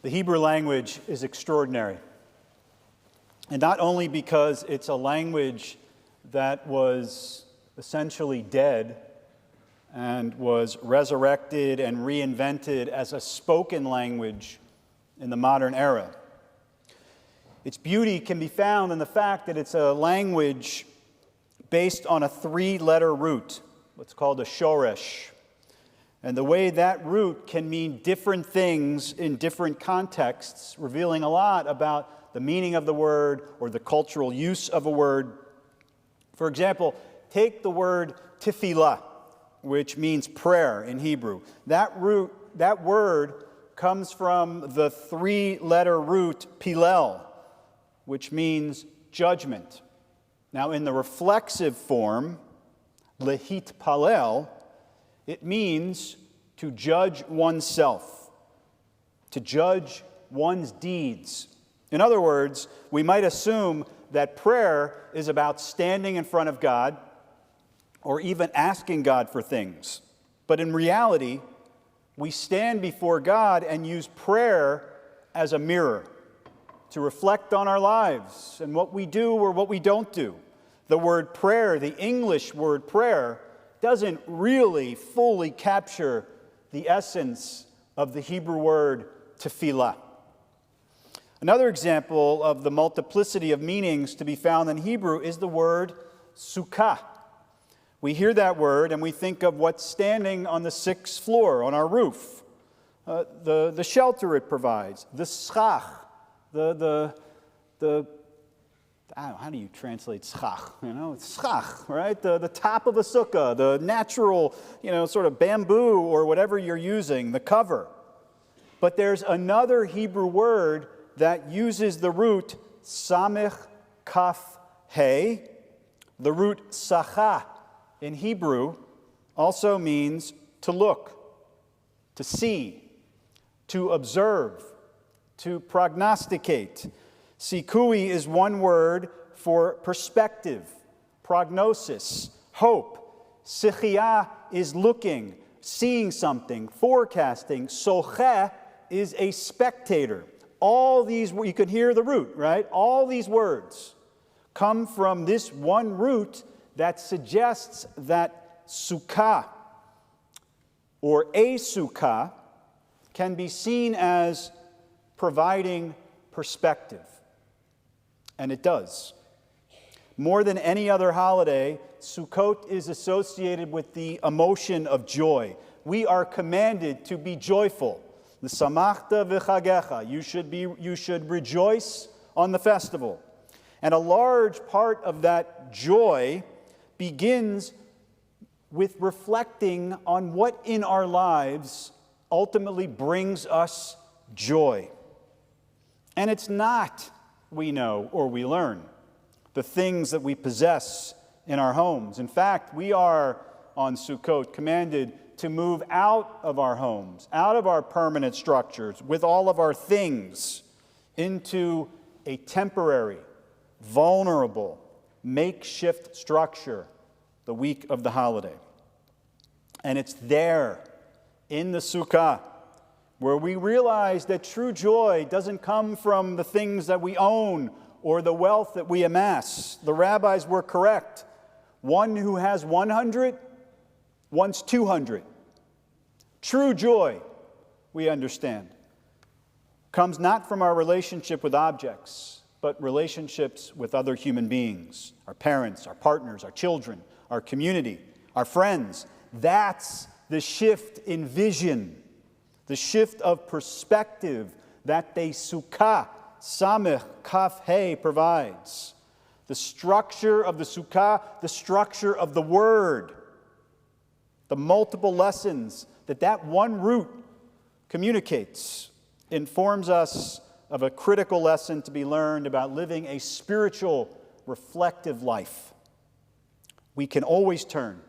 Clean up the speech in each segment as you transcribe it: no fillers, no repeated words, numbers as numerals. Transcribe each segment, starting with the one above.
The Hebrew language is extraordinary. And not only because it's a language that was essentially dead and was resurrected and reinvented as a spoken language in the modern era. Its beauty can be found in the fact that it's a language based on a three-letter root, what's called a shoresh. And the way that root can mean different things in different contexts, revealing a lot about the meaning of the word or the cultural use of a word. For example, take the word tefillah, which means prayer in Hebrew. That word comes from the three-letter root pilel, which means judgment. Now, in the reflexive form, lehitpalel, it means to judge oneself, to judge one's deeds. In other words, we might assume that prayer is about standing in front of God or even asking God for things. But in reality, we stand before God and use prayer as a mirror to reflect on our lives and what we do or what we don't do. The word prayer, the English word prayer, doesn't really fully capture the essence of the Hebrew word tefillah. Another example of the multiplicity of meanings to be found in Hebrew is the word sukkah. We hear that word and we think of what's standing on the sixth floor, on our roof, the shelter it provides, the schach, the I don't know, how do you translate schach? It's schach, right? The top of a sukkah, the natural, sort of bamboo or whatever you're using, the cover. But there's another Hebrew word that uses the root samech kaf he. The root sacha in Hebrew also means to look, to see, to observe, to prognosticate. Sikui is one word for perspective, prognosis, hope. Sichia is looking, seeing something, forecasting. Soche is a spectator. All these, you can hear the root, right? All these words come from this one root that suggests that sukkah or a sukkah can be seen as providing perspective. And it does. More than any other holiday, Sukkot is associated with the emotion of joy. We are commanded to be joyful. L'samachta v'chagecha. You should rejoice on the festival. And a large part of that joy begins with reflecting on what in our lives ultimately brings us joy. And it's not, we know or we learn, the things that we possess in our homes. In fact, we are on Sukkot commanded to move out of our homes, out of our permanent structures with all of our things into a temporary, vulnerable, makeshift structure the week of the holiday. And it's there in the Sukkah where we realize that true joy doesn't come from the things that we own or the wealth that we amass. The rabbis were correct. One who has 100 wants 200. True joy, we understand, comes not from our relationship with objects, but relationships with other human beings, our parents, our partners, our children, our community, our friends. That's the shift in vision, the shift of perspective that the Sukkah, Samech Kaf He, provides. The structure of the Sukkah, the structure of the Word, the multiple lessons that one root communicates, informs us of a critical lesson to be learned about living a spiritual, reflective life. We can always turn.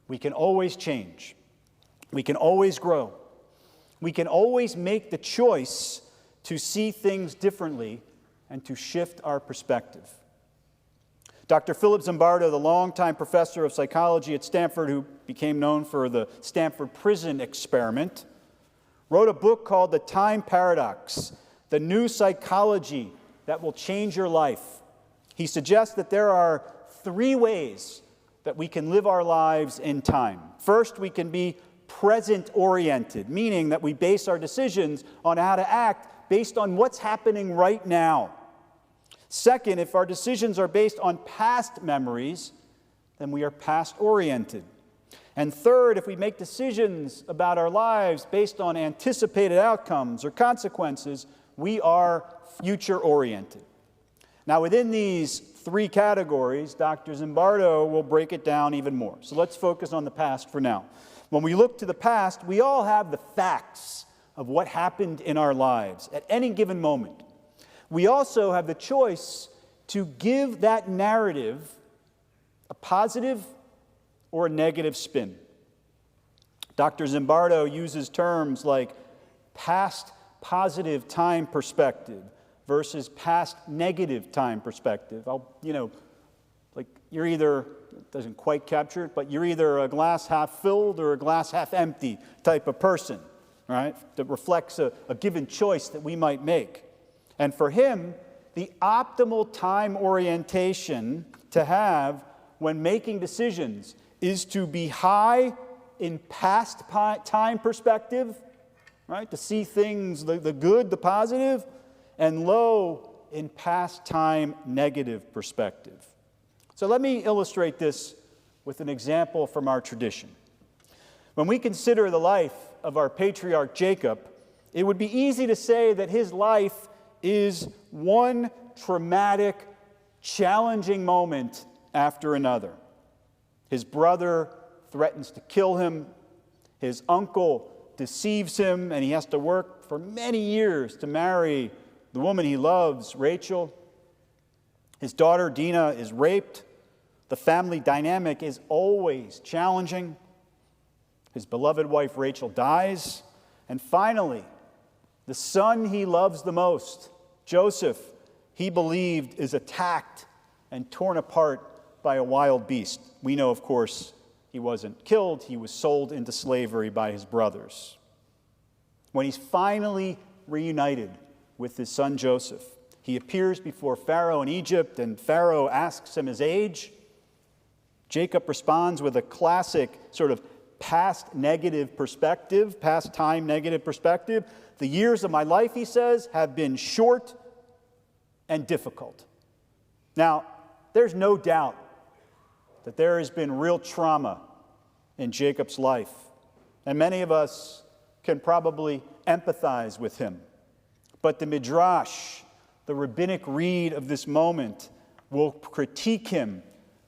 We can always change. We can always grow. We can always make the choice to see things differently and to shift our perspective. Dr. Philip Zimbardo, the longtime professor of psychology at Stanford, who became known for the Stanford Prison Experiment, wrote a book called The Time Paradox, the new psychology that will change your life. He suggests that there are 3 ways that we can live our lives in time. First, we can be present-oriented, meaning that we base our decisions on how to act based on what's happening right now. Second, if our decisions are based on past memories, then we are past-oriented. And third, if we make decisions about our lives based on anticipated outcomes or consequences, we are future-oriented. Now, within these 3 categories, Dr. Zimbardo will break it down even more. So let's focus on the past for now. When we look to the past, we all have the facts of what happened in our lives at any given moment. We also have the choice to give that narrative a positive or a negative spin. Dr. Zimbardo uses terms like past positive time perspective versus past negative time perspective. Like you're either, it doesn't quite capture it, but you're either a glass half filled or a glass half empty type of person, right? That reflects a given choice that we might make. And for him, the optimal time orientation to have when making decisions is to be high in past time perspective, right? To see things, the good, the positive, and low in past time negative perspective. So let me illustrate this with an example from our tradition. When we consider the life of our patriarch Jacob, it would be easy to say that his life is one traumatic, challenging moment after another. His brother threatens to kill him. His uncle deceives him, and he has to work for many years to marry the woman he loves, Rachel. His daughter, Dinah, is raped. The family dynamic is always challenging. His beloved wife, Rachel, dies. And finally, the son he loves the most, Joseph, he believed is attacked and torn apart by a wild beast. We know, of course, he wasn't killed. He was sold into slavery by his brothers. When he's finally reunited with his son Joseph, he appears before Pharaoh in Egypt, and Pharaoh asks him his age. Jacob responds with a classic sort of past negative perspective, past time negative perspective. The years of my life, he says, have been short and difficult. Now, there's no doubt that there has been real trauma in Jacob's life, and many of us can probably empathize with him. But the Midrash, the rabbinic read of this moment, will critique him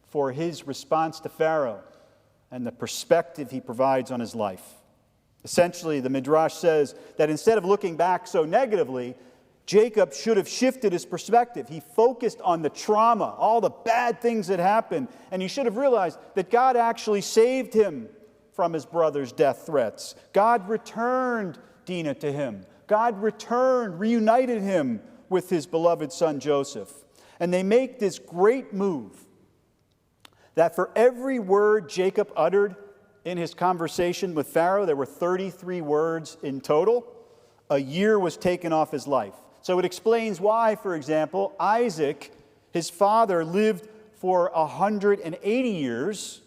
for his response to Pharaoh and the perspective he provides on his life. Essentially, the Midrash says that instead of looking back so negatively, Jacob should have shifted his perspective. He focused on the trauma, all the bad things that happened, and he should have realized that God actually saved him from his brother's death threats. God returned Dinah to him. God reunited him with his beloved son Joseph. And they make this great move that for every word Jacob uttered in his conversation with Pharaoh, there were 33 words in total, a year was taken off his life. So it explains why, for example, Isaac, his father, lived for 180 years,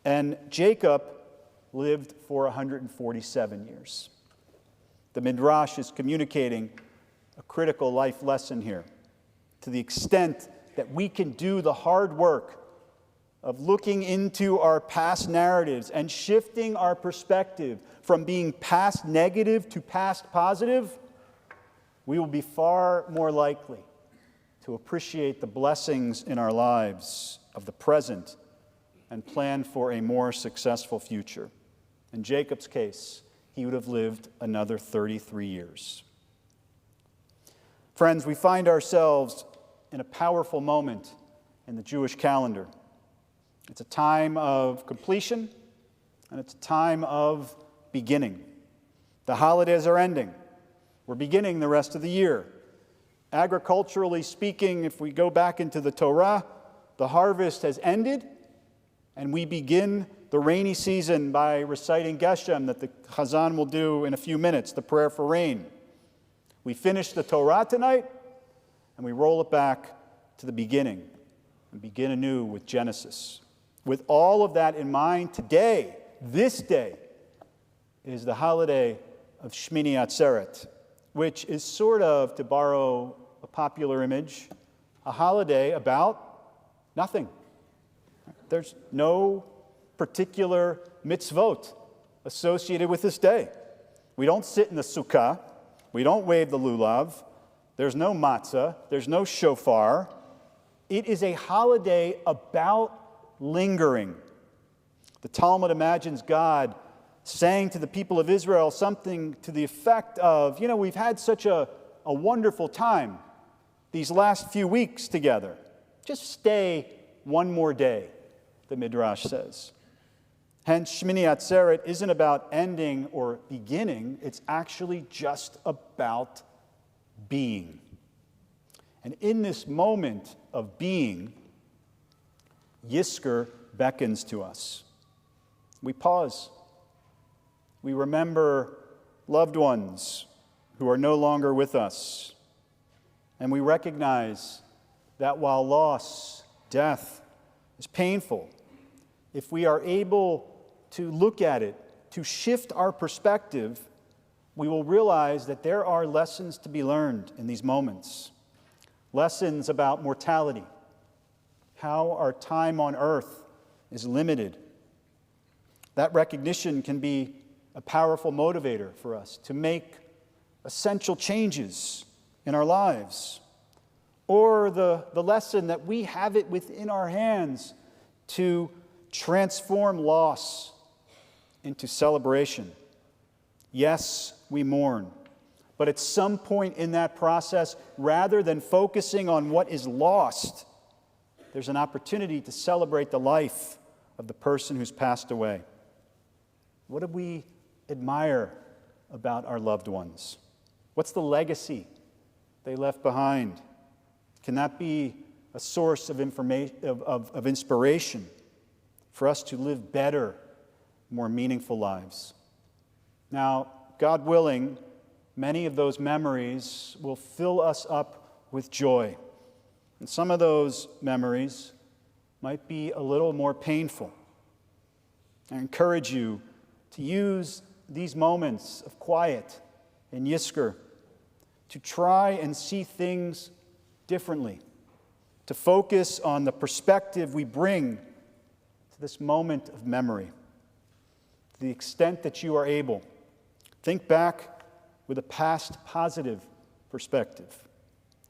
and Jacob lived for 147 years. The Midrash is communicating a critical life lesson here. To the extent that we can do the hard work of looking into our past narratives and shifting our perspective from being past negative to past positive, we will be far more likely to appreciate the blessings in our lives of the present and plan for a more successful future. In Jacob's case, he would have lived another 33 years. Friends, we find ourselves in a powerful moment in the Jewish calendar. It's a time of completion, and it's a time of beginning. The holidays are ending. We're beginning the rest of the year. Agriculturally speaking, if we go back into the Torah, the harvest has ended, and we begin the the rainy season by reciting Geshem that the Chazan will do in a few minutes, the prayer for rain. We finish the Torah tonight, and we roll it back to the beginning and begin anew with Genesis. With all of that in mind, today, this day, is the holiday of Shemini Atzeret, which is sort of, to borrow a popular image, a holiday about nothing. There's no particular mitzvot associated with this day. We don't sit in the Sukkah. We don't wave the lulav. There's no matzah. There's no shofar. It is a holiday about lingering. The Talmud imagines God saying to the people of Israel something to the effect of, we've had such a wonderful time these last few weeks together. Just stay one more day, the Midrash says. Hence, Shemini Atzeret isn't about ending or beginning. It's actually just about being. And in this moment of being, Yizkor beckons to us. We pause. We remember loved ones who are no longer with us. And we recognize that while loss, death, is painful, if we are able to look at it, to shift our perspective, we will realize that there are lessons to be learned in these moments. Lessons about mortality, how our time on earth is limited. That recognition can be a powerful motivator for us to make essential changes in our lives. Or the lesson that we have it within our hands to transform loss into celebration. Yes, we mourn. But at some point in that process, rather than focusing on what is lost, there's an opportunity to celebrate the life of the person who's passed away. What do we admire about our loved ones? What's the legacy they left behind? Can that be a source of inspiration for us to live better, more meaningful lives? Now, God willing, many of those memories will fill us up with joy. And some of those memories might be a little more painful. I encourage you to use these moments of quiet in Yizkor to try and see things differently, to focus on the perspective we bring to this moment of memory. To the extent that you are able, think back with a past positive perspective,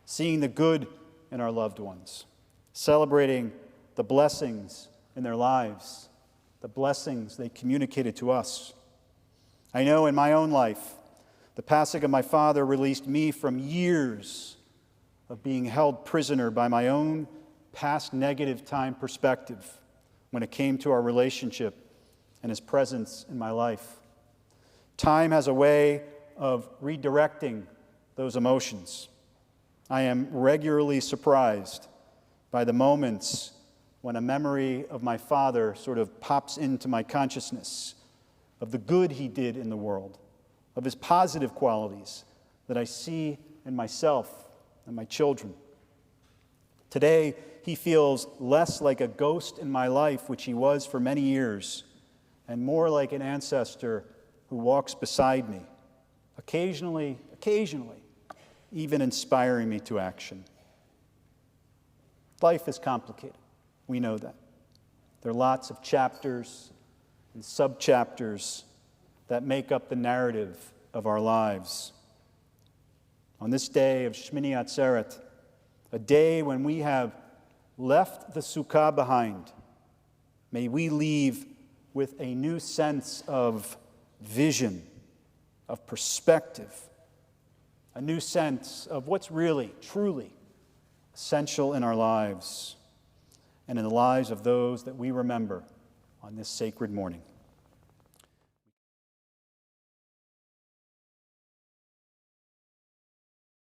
seeing the good in our loved ones, celebrating the blessings in their lives, the blessings they communicated to us. I know in my own life, the passing of my father released me from years of being held prisoner by my own past negative time perspective when it came to our relationship and his presence in my life. Time has a way of redirecting those emotions. I am regularly surprised by the moments when a memory of my father sort of pops into my consciousness, of the good he did in the world, of his positive qualities that I see in myself and my children. Today, he feels less like a ghost in my life, which he was for many years, and more like an ancestor who walks beside me, occasionally, even inspiring me to action. Life is complicated. We know that. There are lots of chapters and subchapters that make up the narrative of our lives. On this day of Shemini Atzeret, a day when we have left the Sukkah behind, may we leave with a new sense of vision, of perspective, a new sense of what's really, truly essential in our lives and in the lives of those that we remember on this sacred morning.